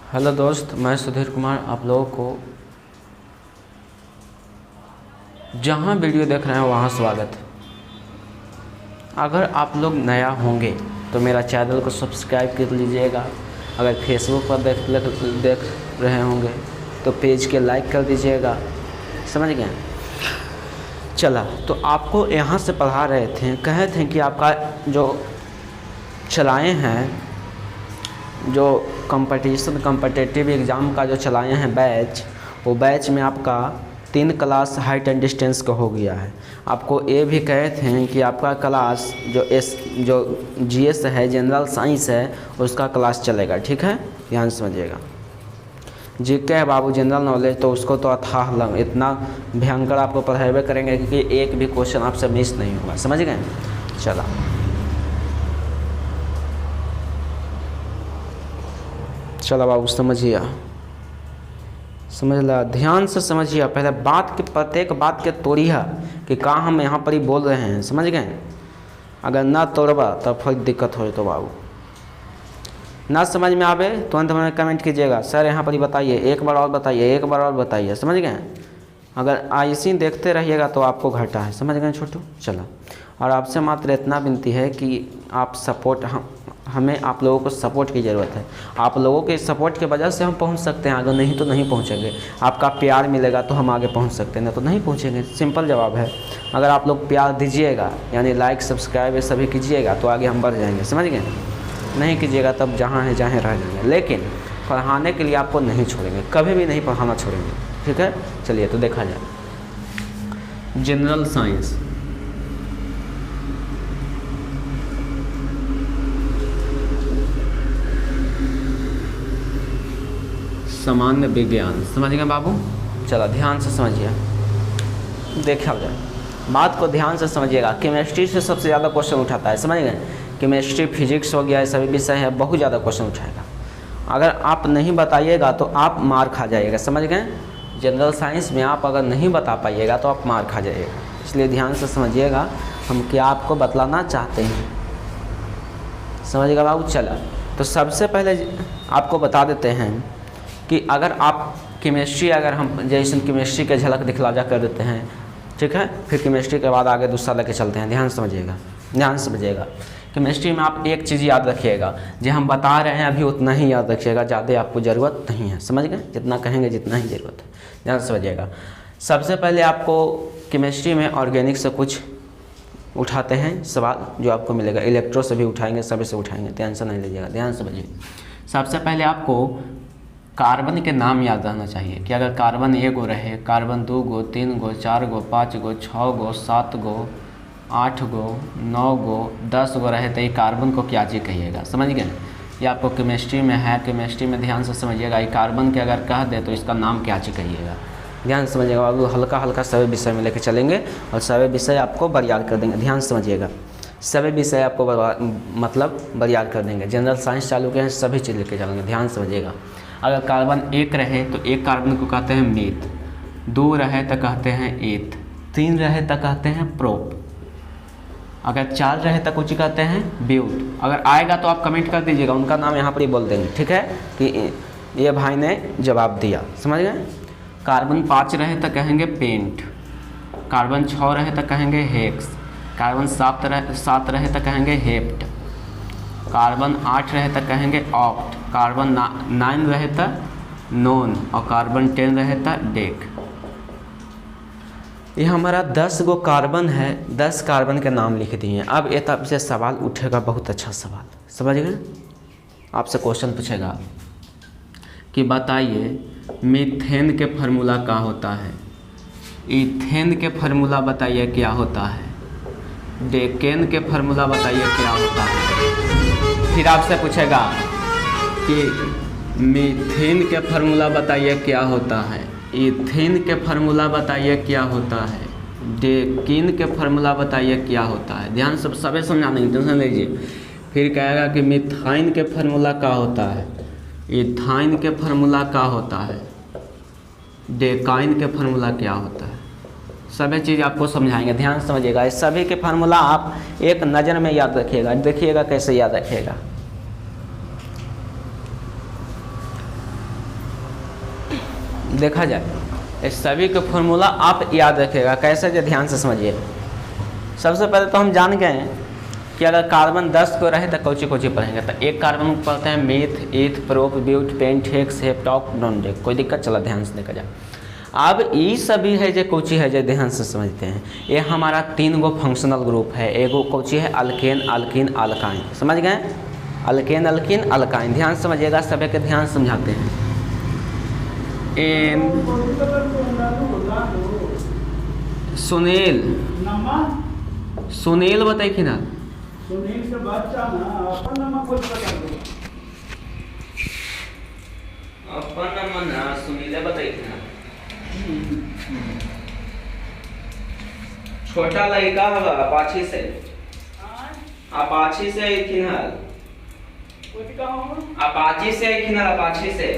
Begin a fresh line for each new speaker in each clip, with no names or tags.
Hello दोस्त, मैं सुधीर कुमार आप लोगों को जहां वीडियो देख रहे हैं वहां स्वागत है। अगर आप लोग नया होंगे तो मेरा चैनल को सब्सक्राइब कर लीजिएगा। अगर फेसबुक पर देख रहे होंगे तो पेज के लाइक कर दीजिएगा। समझ गए? चला तो आपको यहाँ से पढ़ा रहे थे, कहे थे कि आपका जो चलाए हैं, जो कॉम्पिटिटिव एग्ज़ाम का जो चलाए हैं बैच, वो बैच में आपका 3 क्लास हाइट एंड डिस्टेंस का हो गया है। आपको ये भी कहे थे कि आपका क्लास जो जीएस है, जनरल साइंस है, उसका क्लास चलेगा। ठीक है, ध्यान समझिएगा। जीके है बाबू जनरल नॉलेज, तो उसको तो अथाह इतना भयंकर आपको पढ़ावे करेंगे कि एक भी क्वेश्चन आपसे मिस नहीं होगा। समझ गए? चला चलो बाबू समझिए, समझ ला, ध्यान से समझिए। पहले बात के प्रत्येक बात के तोड़िए कि कहाँ हम यहाँ पर ही बोल रहे हैं। समझ गए? अगर ना तोड़बा तब फिर दिक्कत हो तो बाबू। ना समझ में आवे तुरंत हमें कमेंट कीजिएगा, सर यहाँ पर ही बताइए, एक बार और बताइए, एक बार और बताइए। समझ गए? अगर ऐसे देखते रहिएगा तो आपको घाटा है। समझ गए छोटू? चलो, और आपसे मात्र इतना विनती है कि आप सपोर्ट, हमें आप लोगों को सपोर्ट की ज़रूरत है। आप लोगों के सपोर्ट की वजह से हम पहुंच सकते हैं, अगर नहीं तो नहीं पहुंचेंगे। आपका प्यार मिलेगा तो हम आगे पहुंच सकते हैं, नहीं तो नहीं पहुंचेंगे। सिंपल जवाब है। अगर आप लोग प्यार दीजिएगा, यानी लाइक सब्सक्राइब ये सभी कीजिएगा, तो आगे हम बढ़ जाएंगे। समझ गए? नहीं कीजिएगा तब जहाँ है जहाँ रह जाएंगे। लेकिन पढ़ाने के लिए आपको नहीं छोड़ेंगे, कभी भी नहीं पढ़ाना छोड़ेंगे। ठीक है, चलिए तो देखा जाए। जनरल साइंस, सामान्य विज्ञान। समझ गए बाबू? चलो ध्यान से समझिए, देखा जाए, बात को ध्यान से समझिएगा। केमिस्ट्री से सबसे ज़्यादा क्वेश्चन उठाता है। समझ गए? केमिस्ट्री, फिजिक्स हो गया, सभी विषय है, बहुत ज़्यादा क्वेश्चन उठाएगा। अगर आप नहीं बताइएगा तो आप मार खा जाइएगा। समझ गए? जनरल साइंस में आप अगर नहीं बता पाइएगा तो आप मार खा जाइएगा। इसलिए ध्यान से समझिएगा हम क्या आपको बतलाना चाहते हैं। समझिएगा बाबू? चला तो सबसे पहले आपको बता देते हैं कि अगर आप केमिस्ट्री, अगर हम जैसे केमिस्ट्री के झलक दिखला जा कर देते हैं, ठीक है, फिर केमिस्ट्री के बाद आगे दूसरा लेके चलते हैं। ध्यान समझिएगा, ध्यान समझिएगा। केमिस्ट्री में आप एक चीज़ याद रखिएगा, जो हम बता रहे हैं अभी उतना ही याद रखिएगा, ज़्यादा आपको ज़रूरत नहीं है। समझ गए? जितना कहेंगे जितना ही ज़रूरत है। ध्यान समझिएगा। सबसे पहले आपको केमिस्ट्री में ऑर्गेनिक से कुछ उठाते हैं सवाल, जो आपको मिलेगा। इलेक्ट्रो से भी उठाएंगे, सभी से उठाएंगे, टेंशन नहीं लीजिएगा। ध्यान समझिए। सबसे पहले आपको कार्बन के नाम याद रहना चाहिए कि अगर कार्बन 1 गो रहे, कार्बन 2 गो, 3 गो, 4 गो, 5 गो, 6 गो, 7 गो, 8 गो, 9 गो, 10 गो रहे तो ये कार्बन को क्या चीज़ कहिएगा। समझ गए? ये आपको केमिस्ट्री में है। केमिस्ट्री में ध्यान से समझिएगा, ये कार्बन के अगर कह दे तो इसका नाम क्या चीज़ कहिएगा। ध्यान से समझिएगा बाबू। हल्का हल्का सभी विषय में लेके चलेंगे और सभी विषय आपको बरियार कर देंगे। ध्यान समझिएगा, सभी विषय आपको मतलब बरियार कर देंगे। जनरल साइंस चालू के हैं, सभी चीज़ लेके चलेंगे। ध्यान समझिएगा। अगर कार्बन 1 रहे तो एक कार्बन को कहते हैं मीथ, 2 रहे तो कहते हैं एथ, 3 रहे तो कहते हैं प्रोप, अगर 4 रहे तो कुछ कहते हैं ब्यूट। अगर आएगा तो आप कमेंट कर दीजिएगा, उनका नाम यहाँ पर ही बोल देंगे। ठीक है, कि ये भाई ने जवाब दिया। समझ गए? कार्बन 5 रहे तो कहेंगे पेंट, कार्बन 6 रहे तो कहेंगे हेक्स, कार्बन 7 रहे तो कहेंगे हेप्ट, कार्बन 8 रहे तो कहेंगे ऑक्ट, कार्बन 9 रहे तो नोन, और कार्बन 10 रहे तो डेक। ये हमारा 10 गो कार्बन है, 10 कार्बन के नाम लिख दिए। अब ये तब से सवाल उठेगा, बहुत अच्छा सवाल। समझ गए? आपसे क्वेश्चन पूछेगा कि बताइए मीथेन के फार्मूला क्या होता है, इथेन के फार्मूला बताइए क्या होता है, डेकेन के फार्मूला बताइए क्या होता है। फिर आपसे पूछेगा कि मीथेन के फार्मूला बताइए क्या होता है, इथेन के फार्मूला बताइए क्या होता है, डेकेन के फार्मूला बताइए क्या होता है। ध्यान से सभी समझाने की टेंशन लीजिए। फिर कहेगा कि मिथाइन के फार्मूला क्या होता है, इथाइन के फार्मूला क्या होता है, डेकाइन के फार्मूला क्या होता है। सभी चीज़ आपको समझाएंगे। ध्यान समझिएगा। इस सभी के फार्मूला आप एक नज़र में याद रखिएगा। देखिएगा कैसे याद रखिएगा। देखा जाए इस सभी का फॉर्मूला आप याद रखिएगा। कैसे जो ध्यान से समझिए। सबसे पहले तो हम जान गए हैं कि अगर कार्बन 10 को रहे तो कौची कौची पढ़ेंगे। तो एक कार्बन को पढ़ते हैं meth, eth, prop, but, pent, hex, hept oct, non dec. कोई दिक्कत, चला ध्यान से देखा जाए। अब ये सभी है जो कौची है जो ध्यान से समझते हैं। ये हमारा 3 गो फंक्शनल ग्रुप है। एगो कौची है अल्केन, अल्कीन, अल्काइन। समझ गए, अल्केन, अल्कीन, अल्काइन। ध्यान समझिएगा, सभी के ध्यान समझाते हैं। एन सुनील, सुनील बताई कि ना,
सुनील के बच्चा ना अपन नाम खोज कर दो।
अपन नाम ना सुनील बताई कि ना। छोटा लड़का हवा अपाची से, अपाची से किन्हल,
कुछ कहूं
अपाची से किन्हल, अपाची से।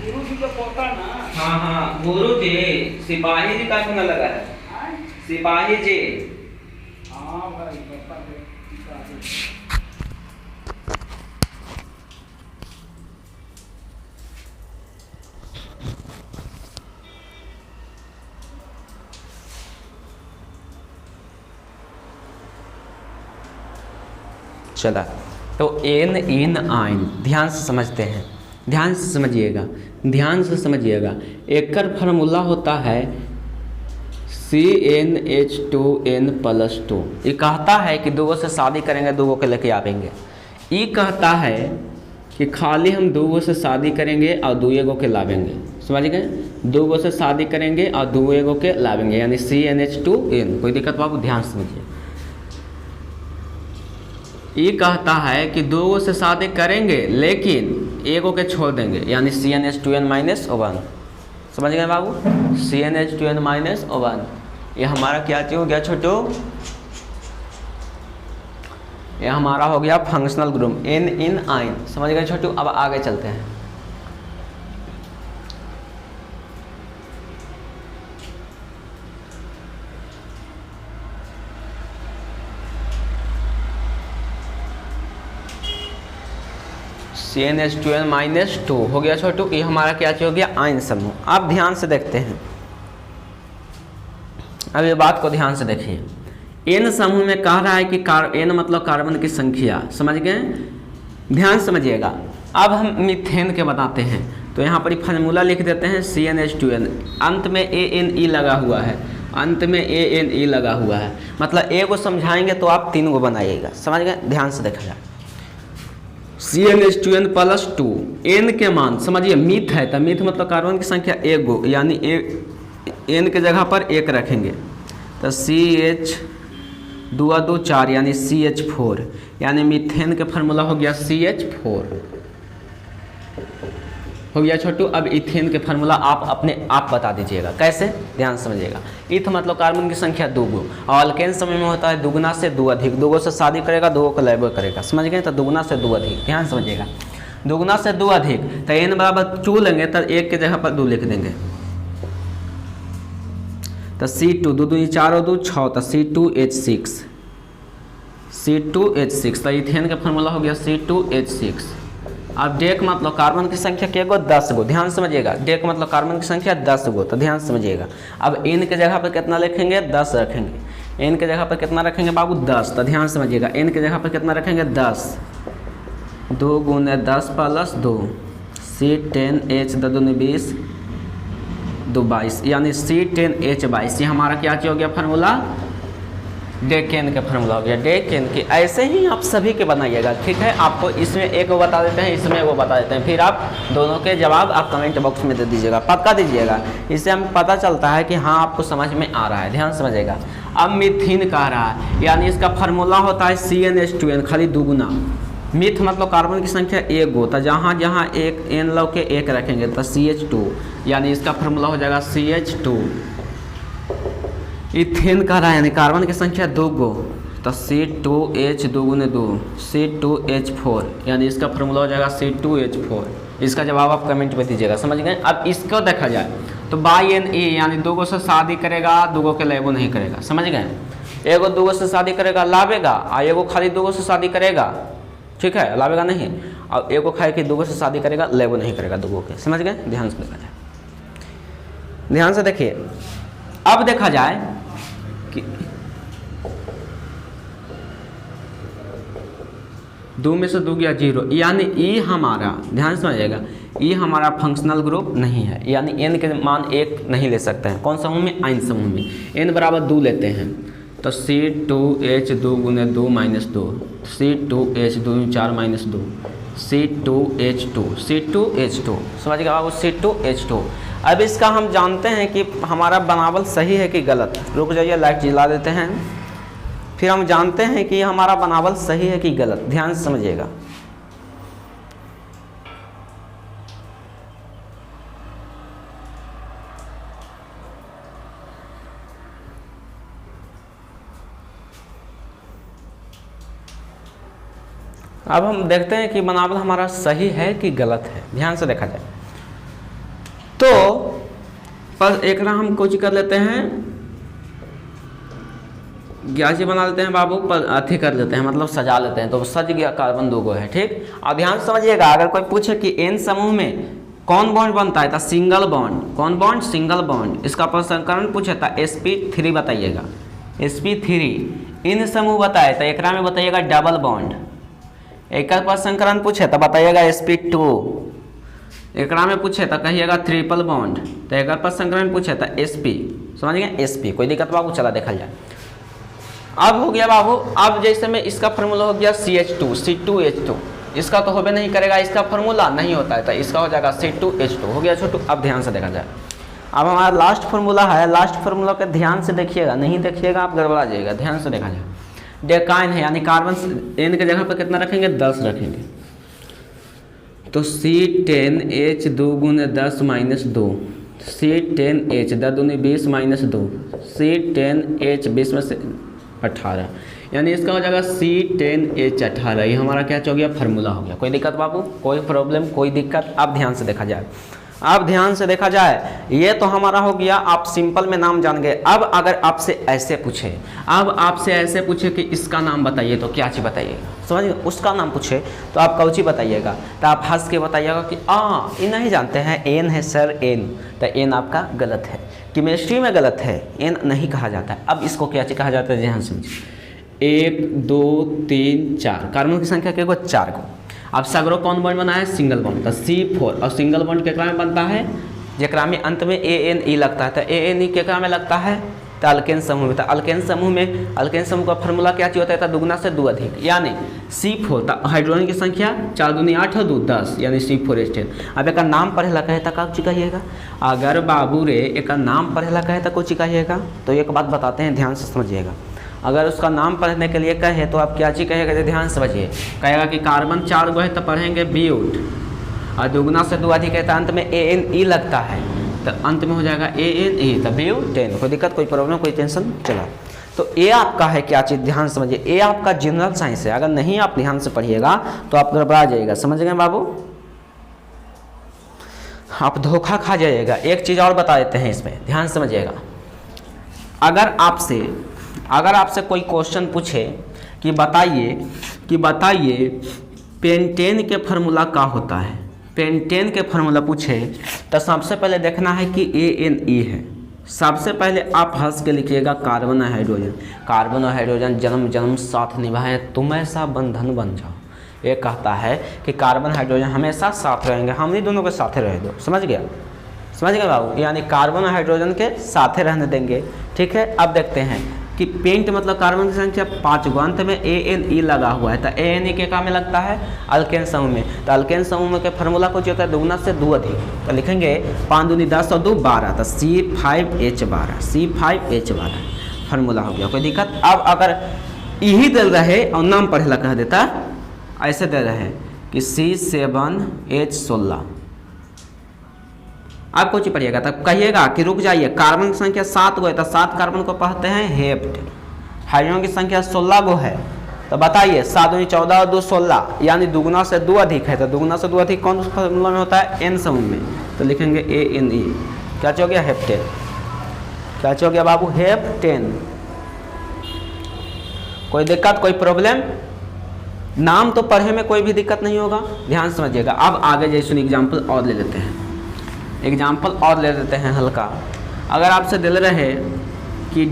गुरु जी का पोता ना।
हाँ हाँ, गुरु जी, सिपाही जी का सुना लगा है, सिपाही जी।
हाँ भाई, पापा के।
चला, तो एन, इन, आइन ध्यान से समझते हैं। ध्यान से समझिएगा, ध्यान से समझिएगा। एक फार्मूला होता है CnH2n+2। ये कहता है कि 2 से शादी करेंगे, 2 के लेके आवेंगे। ये कहता है कि खाली हम 2 से शादी करेंगे और 2 के लावेंगे। समझ गए, 2 से शादी करेंगे और 2 के लावेंगे, यानी CnH2n। कोई दिक्कत बाबू, ध्यान से समझिए। ये कहता है कि 2 से शादी करेंगे लेकिन 1 के छोड़ देंगे, यानी CnH2n-1। समझ गए बाबू, CnH2n-1। ये हमारा क्या चीज हो गया छोटो, ये हमारा हो गया फंक्शनल ग्रुप एन, इन, आइन। समझ गए छोटू। अब आगे चलते हैं। CnH2n-2 हो गया छोटू। ये हमारा क्या चीज हो गया, आयन समूह। आप ध्यान से देखते हैं, अब ये बात को ध्यान से देखिए। एन समूह में कह रहा है कि एन मतलब कार्बन की संख्या। समझ गए, ध्यान समझिएगा। अब हम मीथेन के बताते हैं, तो यहाँ पर फार्मूला लिख देते हैं CnH2n। अंत में ANE लगा हुआ है, अंत में ANE लगा हुआ है। मतलब ए को समझाएंगे तो आप 3 गो बनाइएगा। समझ गए, ध्यान से देखा जाए। CnH2n+2, एन के मान समझिए, मीथ है तो मीथ मतलब कार्बन की संख्या 1 गो, यानी एन के जगह पर 1 रखेंगे तो CH2 यानी CH4, यानी मीथेन के फार्मूला हो गया CH4 हो गया छोटू। अब इथेन के फार्मूला आप अपने आप बता दीजिएगा, कैसे, ध्यान समझिएगा। इथ मतलब कार्बन की संख्या 2 गो, और अल्केन समय में होता है दुगुना से 2 अधिक। 2 से शादी करेगा, 2 को लेबर करेगा। समझ गए, तो दुगुना से 2 अधिक। ध्यान समझिएगा, दुगुना से 2 अधिक, तो n बराबर 2 लेंगे तो 1 के जगह पर 2 लिख देंगे। तो C2 2 2 4 2 6, तो C2H6, C2H6। तो इथेन का फार्मूला हो गया C2H6। अब डेक मतलब कार्बन की संख्या क्या गो, 10 गो। ध्यान समझिएगा, डेक मतलब कार्बन की संख्या 10 गो, तो ध्यान समझिएगा। अब एन के जगह पर कितना लिखेंगे, 10 रखेंगे। एन के जगह पर कितना रखेंगे बाबू, 10। तो ध्यान समझिएगा, एन के जगह पर कितना रखेंगे, 10। 2 × 10 + 2, C10H 2 × 20 2 22, यानी C10H22। ये हमारा क्या चीज हो गया फार्मूला, डेकेन का फार्मूला हो गया, डेकेन की। ऐसे ही आप सभी के बनाइएगा, ठीक है। आपको इसमें एक वो बता देते हैं, इसमें वो बता देते हैं, फिर आप दोनों के जवाब आप कमेंट बॉक्स में दे दीजिएगा, पक्का दीजिएगा। इससे हमें पता चलता है कि हाँ आपको समझ में आ रहा है। ध्यान समझिएगा। अब मीथेन कह रहा है, यानी इसका फार्मूला होता है CnH2n, खाली दुगुना। मिथ मतलब कार्बन की संख्या 1 गो, तो जहाँ जहाँ एक एन लव के 1 रखेंगे तो CH2, यानी इसका फार्मूला हो जाएगा CH2। इथेन कह रहा है, यानी कार्बन की संख्या 2 गो, तो C2H 2 × 2 C2H4, यानी इसका फार्मूला हो जाएगा C2H4। इसका जवाब आप कमेंट में दीजिएगा। समझ गए। अब इसको देखा जाए तो BNA, यानी 2 गो से शादी करेगा, 2 के लेबो नहीं करेगा। समझ गए, एगो 2 से शादी करेगा लावेगा, और एगो खाली 2 से शादी करेगा, ठीक है, लावेगा नहीं। और एगो खाए कि दूगो से शादी करेगा, लेगो नहीं करेगा दूगो के। समझ गए? ध्यान से देखा जाए, ध्यान से देखिए। अब देखा जाए कि 2 में से 2 गया 0, यानी ई हमारा, ध्यान से समझिएगा, ई हमारा फंक्शनल ग्रुप नहीं है, यानी n के मान 1 नहीं ले सकते हैं। कौन समूह में? आइन समूह में। n बराबर 2 लेते हैं तो C2H2 गुने 2 माइनस 2, C2H2 4 माइनस 2, C2H2 समझ गया बाबू, C2H2। अब इसका हम जानते हैं कि हमारा बनावल सही है कि गलत। रुक जाइए, लाइट जला देते हैं, फिर हम जानते हैं कि हमारा बनावल सही है कि गलत। ध्यान से समझिएगा। अब हम देखते हैं कि बनावल हमारा सही है कि गलत है। ध्यान से देखा जाए तो पर एक ना हम कुछ कर लेते हैं, ग्यासी बना लेते हैं बाबू, पर अथी कर लेते हैं, मतलब सजा लेते हैं, तो सज गया कार्बन 2 गो है। ठीक, और ध्यान से समझिएगा, अगर कोई पूछे कि n समूह में कौन बॉन्ड बनता है तो सिंगल बॉन्ड। कौन बॉन्ड? Single bond. इसका प्रसंस्करण पूछे तो sp3 बताइएगा, sp3। इन समूह बताए तो एकरा में बताइएगा डबल बॉन्ड। एक प्रसंस्करण पूछे तो बताइएगा sp2। एकरा में पूछे तो कहिएगा ट्रिपल बॉन्ड। तो एक प्रसंस्करण पूछे तो sp। समझ गए? sp। कोई दिक्कत बाबू? चला देखा जाए। अब हो गया बाबू, अब जैसे में इसका फार्मूला हो गया CH2, C2H2। इसका तो होबे नहीं करेगा, इसका फार्मूला नहीं होता है, तो इसका हो जाएगा C2H2। हो गया छोटू। अब ध्यान से देखा जाए, अब हमारा लास्ट फार्मूला है। लास्ट फार्मूला के ध्यान से देखिएगा, नहीं देखिएगा आप गड़बड़ा जाइएगा। ध्यान से देखा जाए, डेकाइन है, यानी कार्बन n के जगह पर कितना रखेंगे? 10 रखेंगे। तो C10H2 गुने 10 माइनस 2, C10H 10 दूनी 20 माइनस 2, C10H 20 में से 18, यानी इसका हो जाएगा C10H18। ये हमारा क्या हो गया? फार्मूला हो गया। कोई दिक्कत बाबू? कोई प्रॉब्लम? कोई दिक्कत? अब ध्यान से देखा जाए, अब ध्यान से देखा जाए, ये तो हमारा हो गया, आप सिंपल में नाम जान गए। अब अगर आपसे ऐसे पूछे, अब आपसे ऐसे पूछे कि इसका नाम बताइए, तो क्या चीज़ बताइएगा? समझिए, उसका नाम पूछे तो आप कौची बताइएगा? तो आप हंस के बताइएगा कि ये नहीं जानते हैं, एन है सर, एन। तो एन आपका गलत है, केमिस्ट्री में गलत है, एन नहीं कहा जाता है। अब इसको क्या चीज़ कहा जाता है? ध्यान समझिए, 1 2 3 4 कार्बन की संख्या क्या? 4 को। अब सगरो कौन बॉन्ड बना है? Single bond. तो C4। और सिंगल बॉन्ड केकरा में बनता है? जेकरा में अंत में ANE लगता है। तो ANE केकरा में लगता है? तो अल्केन समूह में। तो अल्केन समूह में, अल्केन समूह का फार्मूला क्या चीज होता है? तो दुगुना से 2 अधिक, यानी C4। तो हाइड्रोजन की संख्या 4 दूनी 8 और 2 10, यानी C4H10। अब एक नाम पढ़ेला कहे तो कब कहिएगा? अगर बाबू रे एक नाम पढ़ेला कहे तो कुछ कहिएगा? तो एक बात बताते हैं, ध्यान से समझिएगा। अगर उसका नाम पढ़ने के लिए कहे तो आप क्या चीज़ कहेगा? ध्यान से समझिए, कहेगा कि कार्बन 4 गो है तो पढ़ेंगे ब्यूट, और दुगुना से 2 अधिक है तो अंत में ANE लगता है, तो अंत में हो जाएगा ANE, तो ब्यूटेन। कोई दिक्कत, कोई प्रॉब्लम, कोई टेंशन? चला, तो ए आपका है क्या चीज़? ध्यान से समझिए, ए आपका जनरल साइंस है। अगर नहीं आप ध्यान से पढ़िएगा तो आप गड़बड़ा जाइएगा। समझ गए बाबू? आप धोखा खा जाइएगा। एक चीज़ और बता देते हैं इसमें, ध्यान से समझिएगा। अगर आपसे कोई क्वेश्चन पूछे कि बताइए पेंटेन के फार्मूला क्या होता है, पेंटेन के फार्मूला पूछे तो सबसे पहले देखना है कि ANE है। सबसे पहले आप हंस के लिखिएगा कार्बन और हाइड्रोजन। कार्बन और हाइड्रोजन जन्म जन्म साथ निभाएं, तुम ऐसा बंधन बन जाओ। ये कहता है कि कार्बन हाइड्रोजन हमेशा साथ रहेंगे, हम ही दोनों के साथ रह दो। समझ गया बाबू? यानी कार्बन और हाइड्रोजन के साथ रहने देंगे। ठीक है, अब देखते हैं कि पेंट मतलब कार्बन की संख्या 5 गो, अंत में ANE लगा हुआ है। तो ANE के काम में लगता है? अल्केन समूह में। तो अल्केन समूह में के फार्मूला कुछ होता है? दुगुना से 2 अधिक। तो लिखेंगे 5 दूनी 10 और 2 12, तो C5H12, C5H12 फार्मूला हो गया। कोई दिक्कत? अब अगर यही दे रहे और नाम पढ़ेला कह देता, ऐसे दे रहे कि C7H16, आप कुछ पढ़िएगा तब कहिएगा कि रुक जाइए, कार्बन की संख्या 7 गो है तो 7 कार्बन को कहते हैं हेप्ट। हाइड्रोजन की संख्या 16 गो है तो बताइए 7 दूनी 14 और 2 16, यानी दुगुना से 2 अधिक है। तो दुगुना से 2 अधिक कौन फार्मूला में होता है? एन समूह में। तो लिखेंगे ANE। क्या हो गया? हेप्टेन। क्या हो गया बाबू? हेप्टेन। कोई दिक्कत, कोई प्रॉब्लम? नाम तो पढ़े में कोई भी दिक्कत नहीं होगा, ध्यान से समझिएगा। अब आगे जैसे एग्जाम्पल और ले लेते हैं, एग्जाम्पल और ले लेते हैं हल्का। अगर आपसे दिल रहे कि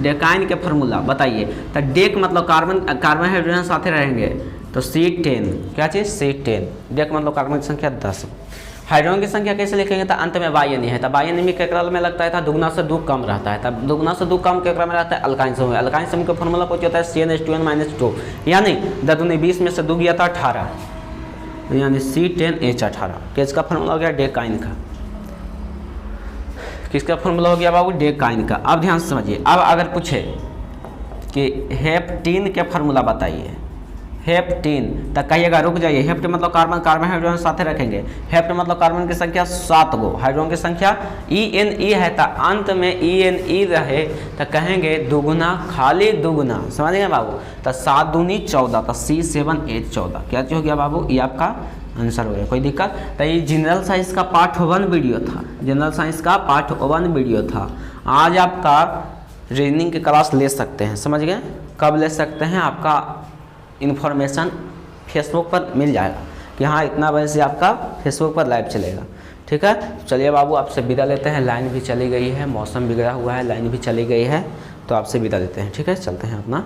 डेकाइन के फार्मूला बताइए, तो डेक मतलब कार्बन हाइड्रोजन साथे रहेंगे तो C10, क्या चीज़ C10। डेक मतलब कार्बन की संख्या 10। हाइड्रोजन की संख्या कैसे लिखेंगे, तो अंत में वाई है, तो वाई में केकरा में लगता है था दुगना से दो कम रहता है, तब दुगना से दो कम केकरा में रहता है अल्काइन समूह में। अल्काइन समूह का फॉर्मूला कुछ होता है CnH2n-2, यानी 10 दूनी 20 में से 2 गया था 18, यानी C10H18। किसका फॉर्मूला हो गया, डेकाइन का। किसका फॉर्मूला हो गया बाबू, डेकाइन का। अब ध्यान से समझिए, अब अगर पूछे कि हेप्टीन के फार्मूला बताइए, हेप्टीन, तो कहिएगा रुक जाइए। हेप्ट मतलब कार्बन हाइड्रोजन साथे रखेंगे। हेप्ट मतलब कार्बन की संख्या 7 गो, हाइड्रोजन की संख्या EnE है, तो अंत में EnE रहे तो कहेंगे दुगुना, खाली दुगुना, समझ गए बाबू। तो 7 दूनी 14, तो C7H14। क्या हो गया बाबू, ये आपका आंसर हो गया। कोई दिक्कत, तो ये जनरल साइंस का पार्ट 1 वीडियो था, जनरल साइंस का पार्ट 1 वीडियो था। आज आपका रीजनिंग की क्लास ले सकते हैं, समझ गए। कब ले सकते हैं, आपका इन्फॉर्मेशन फेसबुक पर मिल जाएगा कि हाँ इतना बजे से आपका फेसबुक पर लाइव चलेगा। ठीक है, चलिए बाबू आपसे विदा लेते हैं। लाइन भी चली गई है, मौसम बिगड़ा हुआ है, लाइन भी चली गई है, तो आपसे विदा लेते हैं। ठीक है, चलते हैं अपना